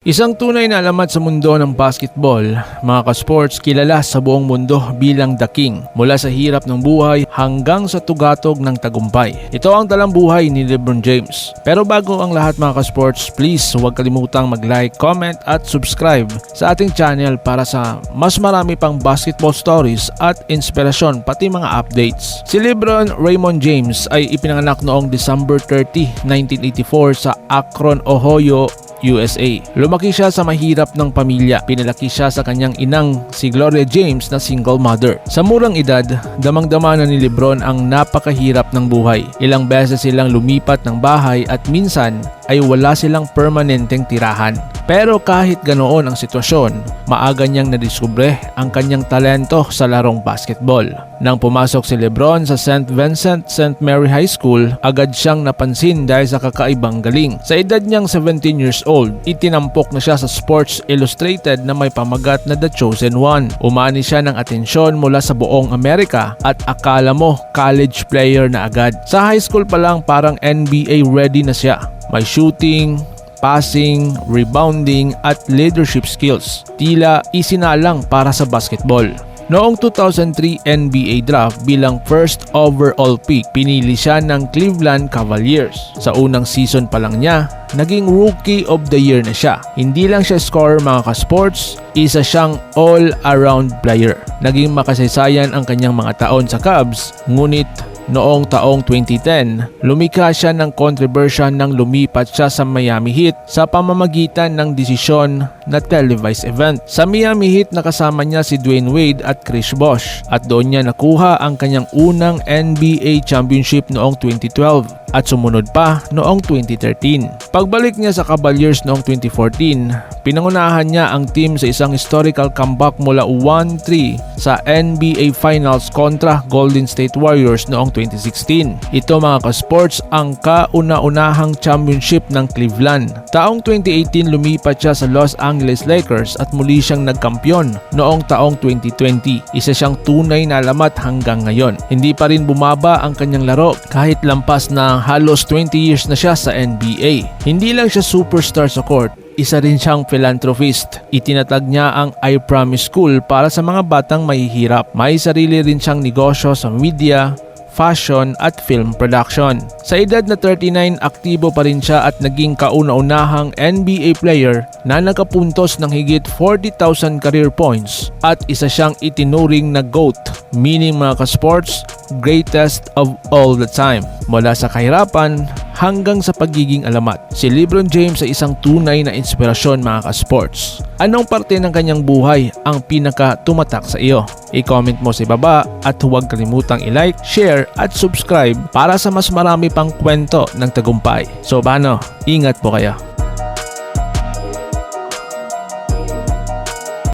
Isang tunay na alamat sa mundo ng basketball, mga ka-sports, kilala sa buong mundo bilang The King, mula sa hirap ng buhay hanggang sa tugatog ng tagumpay. Ito ang talang buhay ni LeBron James. Pero bago ang lahat, mga ka-sports, please huwag kalimutang mag-like, comment at subscribe sa ating channel para sa mas marami pang basketball stories at inspirasyon pati mga updates. Si LeBron Raymond James ay ipinanganak noong December 30, 1984 sa Akron, Ohio, USA. Lumaki siya sa mahirap ng pamilya. Pinalaki siya sa kanyang inang si Gloria James na single mother. Sa murang edad, damang-dama na ni LeBron ang napakahirap ng buhay. Ilang beses silang lumipat ng bahay at minsan ay wala silang permanenteng tirahan. Pero kahit ganoon ang sitwasyon, maaga niyang nadiskubre ang kanyang talento sa larong basketball. Nang pumasok si LeBron sa St. Vincent St. Mary High School, agad siyang napansin dahil sa kakaibang galing. Sa edad niyang 17 years old, itinampok na siya sa Sports Illustrated na may pamagat na The Chosen One. Umani siya ng atensyon mula sa buong Amerika at akala mo college player na agad. Sa high school pa lang parang NBA ready na siya. May shooting, passing, rebounding at leadership skills. Tila isinalang para sa basketball. Noong 2003 NBA draft bilang first overall pick, pinili siya ng Cleveland Cavaliers. Sa unang season pa lang niya, naging Rookie of the Year na siya. Hindi lang siya scorer, mga ka-sports, isa siyang all-around player. Naging makasaysayan ang kanyang mga taon sa Cavs, ngunit noong taong 2010, lumikha siya ng kontrobersya nang lumipat siya sa Miami Heat sa pamamagitan ng desisyon na televised event. Sa Miami Heat nakasama niya si Dwayne Wade at Chris Bosh at doon niya nakuha ang kanyang unang NBA championship noong 2012 at sumunod pa noong 2013. Pagbalik niya sa Cavaliers noong 2014, pinangunahan niya ang team sa isang historical comeback mula 1-3 sa NBA Finals kontra Golden State Warriors noong 2016. Ito, mga ka-sports, ang kauna-unahang championship ng Cleveland. Taong 2018 lumipat siya sa Los Angeles Lakers at muli siyang nagkampiyon noong taong 2020. Isa siyang tunay na alamat hanggang ngayon. Hindi pa rin bumaba ang kanyang laro kahit lampas na halos 20 years na siya sa NBA. Hindi lang siya superstar sa court, isa rin siyang philanthropist. Itinatag niya ang I Promise School para sa mga batang mahihirap. May sarili rin siyang negosyo sa media, fashion at film production. Sa edad na 39, aktibo pa rin siya at naging kauna-unahang NBA player na nakapuntos ng higit 40,000 career points at isa siyang itinuring na GOAT, meaning, mga ka-sports, greatest of all the time. Mula sa kahirapan hanggang sa pagiging alamat, si LeBron James ay isang tunay na inspirasyon, mga ka-sports. Anong parte ng kanyang buhay ang pinaka tumatak sa iyo? I-comment mo sa ibaba at huwag kalimutang i-like, share at subscribe para sa mas marami pang kwento ng tagumpay. So paano? Ingat po kayo.